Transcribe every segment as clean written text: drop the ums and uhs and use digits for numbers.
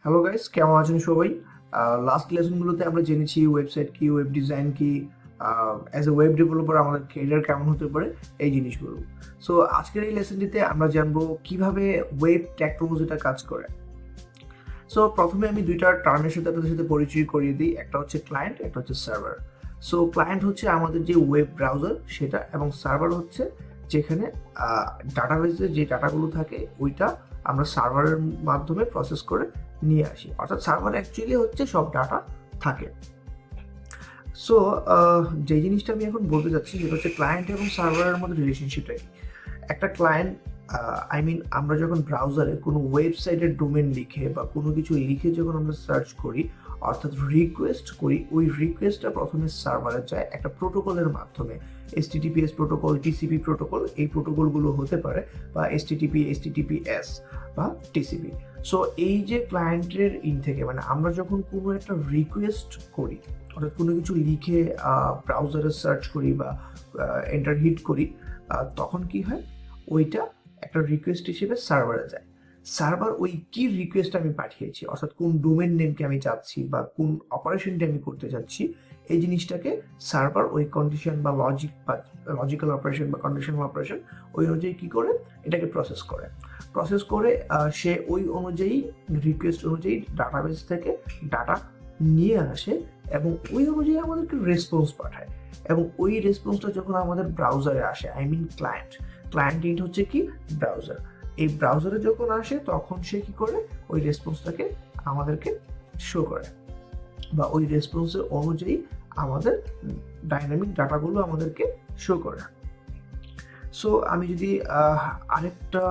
Hello guys, কেমন আছেন সবাই? লাস্ট লেসনগুলোতে আমরা জেনেছি ওয়েবসাইট কি, ওয়েব ডিজাইন কি, অ্যাজ এ ওয়েব ডেভেলপার আমাদের ক্যারিয়ার কেমন হতে পারে, এই জিনিসগুলো। সো আজকের এই লেসনটিতে আমরা জানবো কিভাবে ওয়েব টেকনোলজিটা কাজ করে। সো প্রথমে আমি দুইটা টার্মের সাথে আপনাদের সাথে পরিচয় করিয়ে দিই। একটা হচ্ছে ক্লায়েন্ট, একটা হচ্ছে সার্ভার। সো ক্লায়েন্ট হচ্ছে আমাদের যে ওয়েব ব্রাউজার সেটা, এবং সার্ভার হচ্ছে যেখানে ডাটাবেসে যে ডাটাগুলো থাকে ওইটা আমরা সার্ভারের মাধ্যমে প্রসেস করে নিয়ে আসি। অর্থাৎ সার্ভার অ্যাকচুয়ালি হচ্ছে সব ডাটা থাকে। সো যে জিনিসটা আমি এখন বলতে চাচ্ছি সেটা হচ্ছে ক্লায়েন্ট এবং সার্ভারের মধ্যে রিলেশনশিপটা কি। একটা ক্লায়েন্ট, আমরা যখন ব্রাউজারে কোনো ওয়েবসাইটের ডোমেন লিখে বা কোনো কিছু লিখে যখন আমরা সার্চ করি, অর্থাৎ রিকোয়েস্ট করি, ওই রিকোয়েস্টটা প্রথমে সার্ভারে যায় একটা প্রোটোকলের মাধ্যমে। HTTPS প্রোটোকল, TCP প্রোটোকল, এই প্রোটোকলগুলো হতে পারে, বা HTTP, HTTPS বা TCP। সো এই যে ক্লায়েন্টের থেকে মানে আমরা যখন কোনো একটা রিকোয়েস্ট করি, অর্থাৎ কোনো কিছু লিখে ব্রাউজারে সার্চ করি বা এন্টার হিট করি, তখন কি হয়, ওইটা একটা রিকোয়েস্ট হিসেবে সার্ভারে যায়। সার্ভার ওই কি রিকোয়েস্ট আমি পাঠিয়েছি, অর্থাৎ কোন ডোমেন নেমকে আমি চাচ্ছি বা কোন অপারেশনটি আমি করতে চাচ্ছি, এই জিনিসটাকে সার্ভার ওই কন্ডিশন বা লজিক বা লজিক্যাল অপারেশন বা কন্ডিশনাল অপারেশন ওই অনুযায়ী কি করে এটাকে প্রসেস করে সে ওই অনুযায়ী রিকোয়েস্ট অনুযায়ী ডাটাবেস থেকে ডাটা নিয়ে আসে এবং ওই অনুযায়ী আমাদেরকে রেসপন্স পাঠায়। এবং ওই রেসপন্সটা যখন আমাদের ব্রাউজারে আসে, আই মিন ক্লায়েন্ট ইন্ট হচ্ছে কি ব্রাউজার, এই ব্রাউজারে যখন আসে তখন সে কি করে ওই রেসপন্সটাকে আমাদেরকে শো করে, বা ওই রেসপন্সের অনুযায়ী আমাদের ডাইনামিক ডাটাগুলো আমাদেরকে শো করে। সো আমি যদি আরেকটা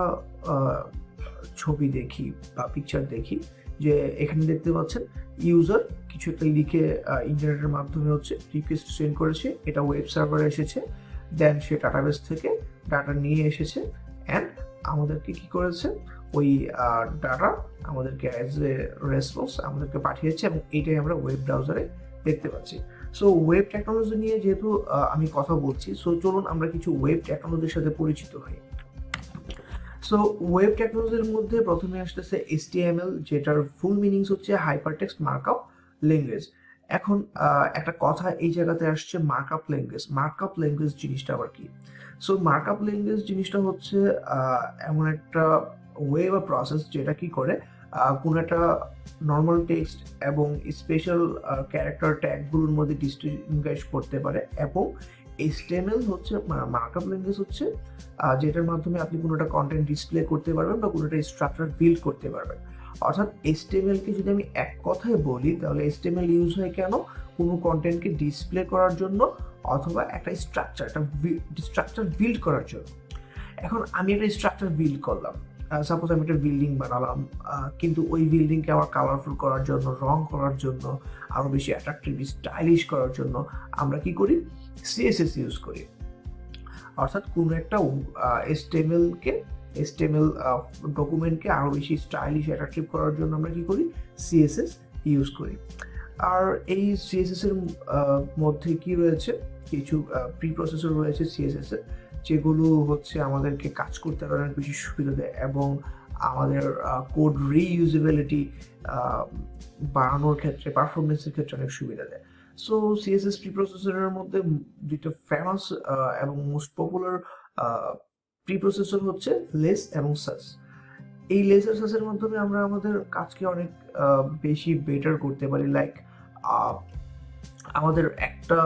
ছবি দেখি বা পিকচার দেখি, যে এখানে দেখতে পাচ্ছেন ইউজার কিছু একটা লিখে ইন্টারনেটের মাধ্যমে হচ্ছে রিকোয়েস্ট সেন্ড করেছে, এটা ওয়েব সার্ভারে এসেছে, দেন সে ডাটাবেস থেকে ডাটা নিয়ে এসেছে অ্যান্ড আমাদেরকে কি করেছে, ওই ডাটা আমাদেরকে অ্যাজ এ রেসপন্স আমাদেরকে পাঠিয়েছে, এবং এইটাই আমরা ওয়েব ব্রাউজারে দেখতে পাচ্ছি। সো ওয়েব টেকনোলজি নিয়ে যেহেতু আমি কথা বলছি, সো চলুন আমরা কিছু ওয়েব টেকনোলজির সাথে পরিচিত হই। সো ওয়েব টেকনোলজির মধ্যে প্রথমে আসতেছে HTML, যেটার ফুল মিনিংস হচ্ছে হাইপারটেক্সট মার্কআপ ল্যাঙ্গুয়েজ। এখন একটা কথা এই জায়গাতে আসছে, মার্কআপ ল্যাঙ্গুয়েজ জিনিসটা আবার কি? সো মার্কআপ ল্যাঙ্গুয়েজ জিনিসটা হচ্ছে এমন একটা ওয়ে বা প্রসেস যেটা কি করে কোনো একটা নর্মাল টেক্সট এবং স্পেশাল ক্যারেক্টার ট্যাগগুলোর মধ্যে ডিস্টিংগুইশ করতে পারে। এবং HTML হচ্ছে মার্কআপ ল্যাঙ্গুয়েজ হচ্ছে যেটার মাধ্যমে আপনি কোনো একটা কন্টেন্ট ডিসপ্লে করতে পারবেন বা কোনো একটা স্ট্রাকচার বিল্ড করতে পারবেন। অর্থাৎ HTML কে যদি আমি এক কথায় বলি, তাহলে HTML ইউজ হয় কেন? কোনো কন্টেন্টকে ডিসপ্লে করার জন্য, অথবা একটা স্ট্রাকচার বিল্ড করার জন্য। এখন আমি একটা স্ট্রাকচার বিল্ড করলাম, সাপোজ আমি একটা বিল্ডিং বানালাম, কিন্তু ওই বিল্ডিংকে আমার কালারফুল করার জন্য, রং করার জন্য, আরও বেশি অ্যাট্রাকটিভ স্টাইলিশ করার জন্য আমরা কি করি, CSS ইউজ করি। অর্থাৎ কোনো একটা HTML ডকুমেন্টকে আরও বেশি স্টাইলিশ অ্যাট্রাকটিভ করার জন্য আমরা কি করি, CSS ইউজ করি। আর এই CSS এর মধ্যে কি রয়েছে, কিছু প্রি প্রসেসর রয়েছে CSS এর, যেগুলো হচ্ছে আমাদেরকে কাজ করতে অনেক বেশি সুবিধা দেয় এবং আমাদের কোড রিইউজেবিলিটি বাড়ানোর ক্ষেত্রে, পারফরমেন্সের ক্ষেত্রে অনেক সুবিধা দেয়। সো CSS প্রি প্রসেসরের মধ্যে দুইটা ফেমাস এবং মোস্ট পপুলার প্রি প্রসেসর হচ্ছে লেস এবং সাস। এই লেস আর সাসের মাধ্যমে আমরা আমাদের কাজকে অনেক বেশি বেটার করতে পারি। লাইক আমাদের একটা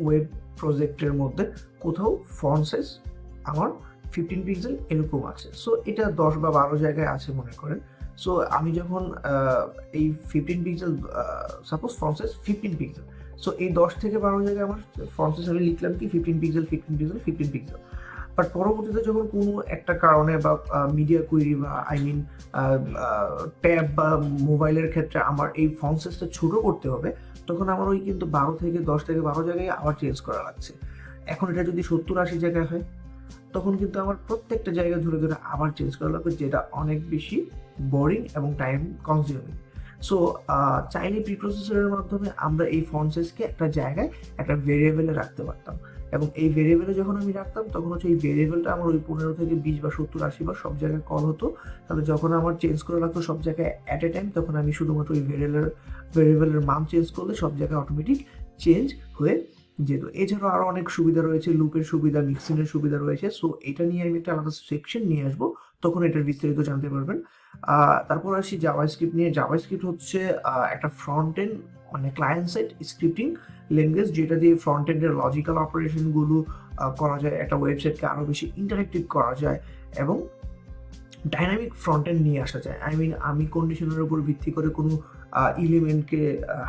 ওয়েব প্রজেক্টের মধ্যে কোথাও ফন্ট সাইজ আমার 15 পিক্সেল এরকম আছে, সো এটা 10 বা 12 জায়গায় আছে মনে করেন। সো আমি যখন এই 15 pixel, suppose font size 15 pixel, so এই 10 থেকে 12 জায়গায় আমার ফন্ট সাইজ আমি লিখলাম কি 15 পিক্সেল 15 পিক্সেল 15 পিক্সেল। বাট পরবর্তীতে যখন কোনো একটা কারণে বা মিডিয়া কুইরি বা ট্যাব বা মোবাইলের ক্ষেত্রে আমার এই ফন্ট সাইজটা ছোট করতে হবে, তখন আমার ওই কিন্তু 10 থেকে 12 জায়গায় আবার চেঞ্জ করা লাগছে। এখন এটা যদি 70-80 জায়গায় হয়, তখন কিন্তু আমার প্রত্যেকটা জায়গা ধরে ধরে আবার চেঞ্জ করা লাগবে, যেটা অনেক বেশি বোরিং এবং টাইম কনজিউমিং। সো চাইলে প্রি প্রসেসরের মাধ্যমে আমরা এই ফন্ট সাইজকে একটা জায়গায় একটা ভেরিয়েবলে রাখতে পারতাম, এবং এই ভেরিয়েবলে যখন আমি রাখতাম তখন হচ্ছে এই ভেরিয়েবলটা আমার ওই 15 থেকে 20 বা 70-80 বার সব জায়গায় কল হতো। তাহলে যখন আমার চেঞ্জ করা লাগতো সব জায়গায় অ্যাট এ টাইম, তখন আমি শুধুমাত্র ওই ভেরিয়েবলের মান চেঞ্জ করলে সব জায়গায় অটোমেটিক চেঞ্জ হয়ে যেত। এছাড়াও আরও অনেক সুবিধা রয়েছে, লুপের সুবিধা, মিক্সিংয়ের সুবিধা রয়েছে। সো এটা নিয়ে আমি একটা আলাদা সেকশন নিয়ে আসবো, তখন এটার বিস্তারিত জানতে পারবেন। তারপর আসি জাভাস্ক্রিপ্ট নিয়ে। জাভাস্ক্রিপ্ট হচ্ছে একটা ফ্রন্ট এন্ড মানে ক্লায়েন্ট সাইড স্ক্রিপ্টিং ল্যাঙ্গুয়েজ, যেটা দিয়ে ফ্রন্ট এন্ডের লজিক্যাল অপারেশনগুলো করা যায়, একটা ওয়েবসাইটকে আরও বেশি ইন্টারেক্টিভ করা যায় এবং ডাইনামিক ফ্রন্ট এন্ড নিয়ে আসা যায়। আমি কন্ডিশনের উপর ভিত্তি করে কোনো এলিমেন্টকে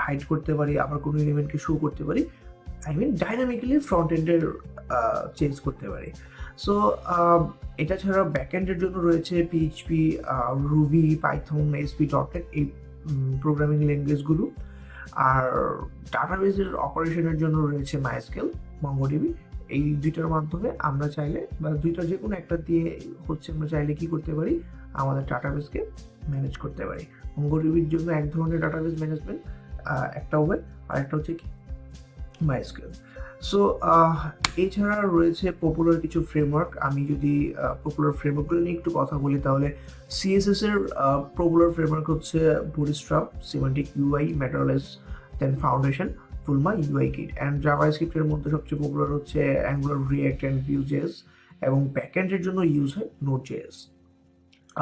হাইড করতে পারি, আবার কোনো এলিমেন্টকে শো করতে পারি। ডাইনামিক্যালি ফ্রন্ট এন্ডের চেঞ্জ করতে পারি। সো এটা ছাড়া ব্যাক এন্ডের জন্য রয়েছে পিএইচপি, রুবি, পাইথন, ASP.NET, এই প্রোগ্রামিং ল্যাঙ্গুয়েজগুলো। আর ডাটাবেসের অপারেশনের জন্য রয়েছে MySQL, MongoDB। এই দুইটার মাধ্যমে আমরা চাইলে, বা দুইটার যে কোনো একটা দিয়ে হচ্ছে আমরা চাইলে কি করতে পারি, আমাদের ডাটাবেসকে ম্যানেজ করতে পারি। MongoDBর জন্য এক ধরনের ডাটাবেস ম্যানেজমেন্ট একটা ওয়ে, আর একটা হচ্ছে কি MySQL। সো এছাড়া রয়েছে পপুলার কিছু ফ্রেমওয়ার্ক। আমি যদি পপুলার ফ্রেমওয়ার্কগুলো নিয়ে একটু কথা বলি, তাহলে CSS এর পপুলার ফ্রেমওয়ার্ক হচ্ছে Bootstrap, Semantic UI, Materialize, then Foundation, Bulma, UI kit. And জাভাস্ক্রিপ্টের মধ্যে সবচেয়ে পপুলার হচ্ছে অ্যাঙ্গুলার, রিঅ্যাক্ট অ্যান্ড ভিউ.js, এবং ব্যাকএন্ডের জন্য ইউজ হয় Node.js।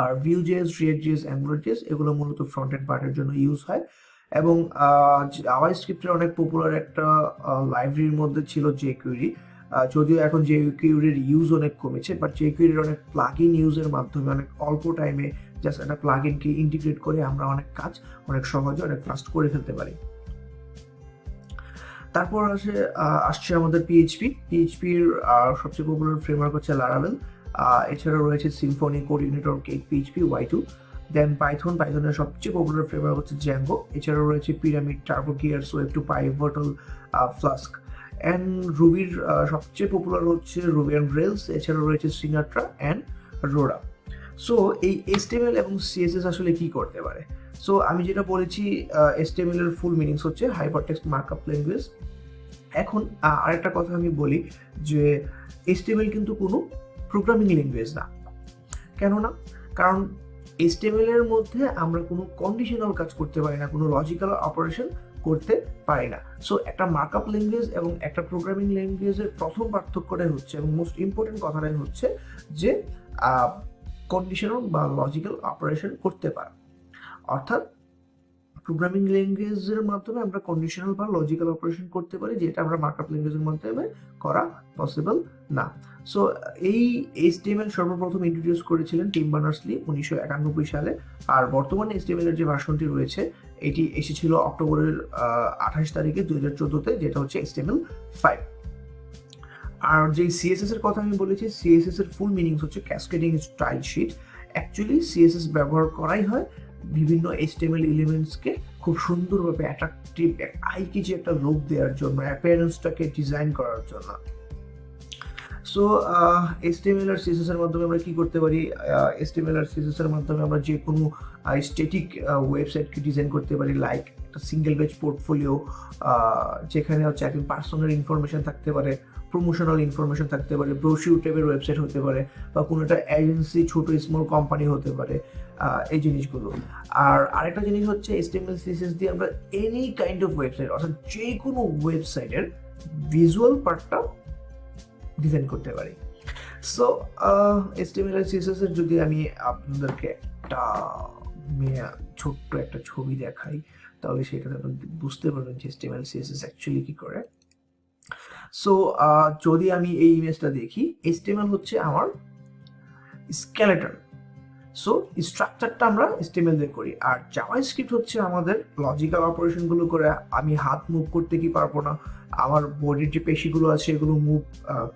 আর ভিউ.js, রিঅ্যাক্ট.js, অ্যাঙ্গুলার.js এগুলো মূলত ফ্রন্ট এন্ড পার্টের জন্য ইউজ হয়। এবং জাভাস্ক্রিপ্টের অনেক পপুলার একটা লাইব্রেরির মধ্যে ছিল jQuery। যদিও এখন jQueryর ইউজ অনেক কমেছে, বাট jQueryর অনেক প্লাগইন ইউজের মাধ্যমে অনেক অল্প টাইমে জাস্ট একটা প্লাগইনকে ইন্টিগ্রেট করে আমরা অনেক কাজ অনেক সহজে অনেক ফাস্ট করে ফেলতে পারি। তারপর আসছে আমাদের পিএইচপির সবচেয়ে পপুলার ফ্রেমওয়ার্ক হচ্ছে লারাভেল। এছাড়া রয়েছে Symfony, CodeIgniter, Cake, PHP, Y2। Then পাইথনের সবচেয়ে পপুলার ফ্রেমওয়ার্ক হচ্ছে জ্যাঙ্গো। এছাড়াও রয়েছে পিরামিড, টার্বো গিয়ার, ওয়েব2পাই, ভার্টাল, ফ্লাস্ক। অ্যান্ড রুবির সবচেয়ে পপুলার হচ্ছে রুবি অ্যান্ড রেলস। এছাড়াও রয়েছে সিনাট্রা অ্যান্ড রোডা। সো এই HTML এবং CSS আসলে কি করতে পারে? সো আমি যেটা বলেছি, HTML এর ফুল মিনিংস হচ্ছে হাইপারটেক্সট মার্কআপ ল্যাঙ্গুয়েজ। এখন আরেকটা কথা আমি বলি যে HTML কিন্তু কোনো প্রোগ্রামিং ল্যাঙ্গুয়েজ না। কেন না? কারণ HTML এর মধ্যে আমরা কোনো কন্ডিশনাল কাজ করতে পারি না, কোনো লজিক্যাল অপারেশন করতে পারি না। সো একটা মার্কআপ ল্যাঙ্গুয়েজ এবং একটা প্রোগ্রামিং ল্যাঙ্গুয়েজের প্রথম পার্থক্যটাই হচ্ছে, এবং মোস্ট ইম্পর্টেন্ট কথাটাই হচ্ছে যে কন্ডিশনাল বা লজিক্যাল অপারেশন করতে পারে। অর্থাৎ প্রোগ্রামিং ল্যাঙ্গুয়েজের মাধ্যমে আমরা কন্ডিশনাল বা লজিক্যাল অপারেশন করতে পারি, যেটা আমরা মার্কআপ ল্যাঙ্গুয়েজের মাধ্যমে করা পসিবল না। সো এই HTML সর্বপ্রথম ইন্ট্রোডিউস করেছিলেন টিম বার্নার্স-লি 1991 সালে। আর বর্তমানে HTML এর যে ভার্সনটি রয়েছে এটি এসেছিল অক্টোবরের 28 তারিখে 2014-তে, যেটা হচ্ছে HTML5। আর যে CSS এর কথা আমি বলেছি, CSS এর ফুল মিনিংস হচ্ছে cascading style sheet. Actually CSS ব্যবহার করাই হয় বিভিন্ন HTML এলিমেন্টসকে খুব সুন্দরভাবে অ্যাট্রাকটিভ, আই কিচি একটা লুক দেওয়ার জন্য, অ্যাপিয়ারেন্সটাকে ডিজাইন করার জন্য। সো HTML আর CSS এর মাধ্যমে আমরা কি করতে পারি? HTML আর CSS এর মাধ্যমে আমরা যে কোনো স্ট্যাটিক ওয়েবসাইটকে ডিজাইন করতে পারি, লাইক একটা সিঙ্গেল পেজ পোর্টফোলিও, যেখানে হচ্ছে একজন পার্সোনাল ইনফরমেশন থাকতে পারে, প্রমোশনাল ইনফরমেশন থাকতে পারে, ব্রোশিউর টাইপের ওয়েবসাইট হতে পারে, বা কোনো একটা এজেন্সি, ছোট স্মল কোম্পানি হতে পারে, এই জিনিসগুলো। আর আরেকটা জিনিস হচ্ছে HTML CSS দিয়ে আমরা এনি কাইন্ড অফ ওয়েবসাইট, অর্থাৎ যে কোনো ওয়েবসাইটের ভিজুয়াল পার্টটা ডিজাইন করতে পারি। সো HTML আর CSS এর যদি আমি আপনাদেরকে একটা ছোট্ট একটা ছবি দেখাই, তাহলে সেটাতে আপনি বুঝতে পারবেন যে HTML CSS অ্যাকচুয়ালি কি করে। সো যদি আমি এই ইমেজটা দেখি, HTML হচ্ছে আমার স্কেলেটন। সো স্ট্রাকচারটা আমরা HTML দিয়ে করি, আর জাভাস্ক্রিপ্ট হচ্ছে আমাদের লজিক্যাল অপারেশনগুলো করে। আমি হাত মুভ করতে কি পারবো না, আমার বডির যে পেশিগুলো আছে এগুলো মুভ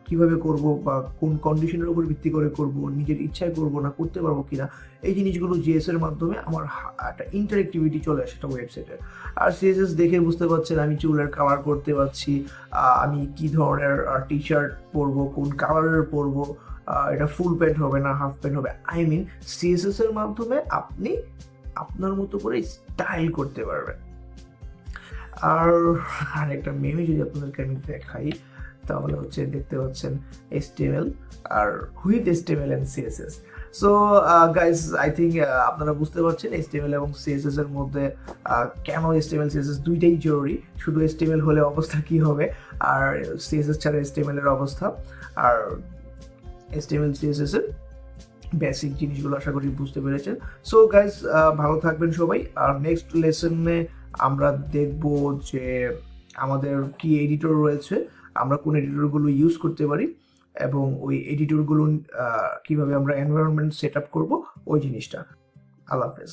কিভাবে করব, বা কোন কন্ডিশনের উপর ভিত্তি করে করব, নিজের ইচ্ছায় করব না, করতে পারবো কিনা, এই জিনিসগুলো JS এর মাধ্যমে আমার একটা ইন্টারেক্টিভিটি চলে আসে একটা ওয়েবসাইটের। আর CSS দেখে বুঝতে পারছেন আমি চুলের কালার করতে পারছি, আমি কি ধরনের টি-শার্ট পরবো, কোন কালারের পরবো, এটা ফুল প্যান্ট হবে না হাফ প্যান্ট হবে। CSS এর মাধ্যমে আপনি আপনার মতো করে স্টাইল করতে পারবেন। আর একটা মেমে যদি আপনাদেরকে আমি দেখাই, তাহলে হচ্ছে দেখতে পাচ্ছেন HTML আর with HTML and CSS। So guys, I think আপনারা বুঝতে পারছেন HTML এবং CSS এর মধ্যে কেন HTML CSS দুইটাই জরুরি। শুধু HTML হলে অবস্থা কি হবে, আর CSS ছাড়া HTML এর অবস্থা, আর HTML CSS এর বেসিক জিনিসগুলো আশা করি বুঝতে পেরেছেন। সো গাইস, ভালো থাকবেন সবাই। আর নেক্সট লেসনে আমরা দেখব যে আমাদের কি এডিটর রয়েছে, আমরা কোন এডিটরগুলো ইউজ করতে পারি, এবং ওই এডিটরগুলো কিভাবে আমরা এনভায়রনমেন্ট সেট আপ করবো, ওই জিনিসটা। আল্লাহ হাফেজ।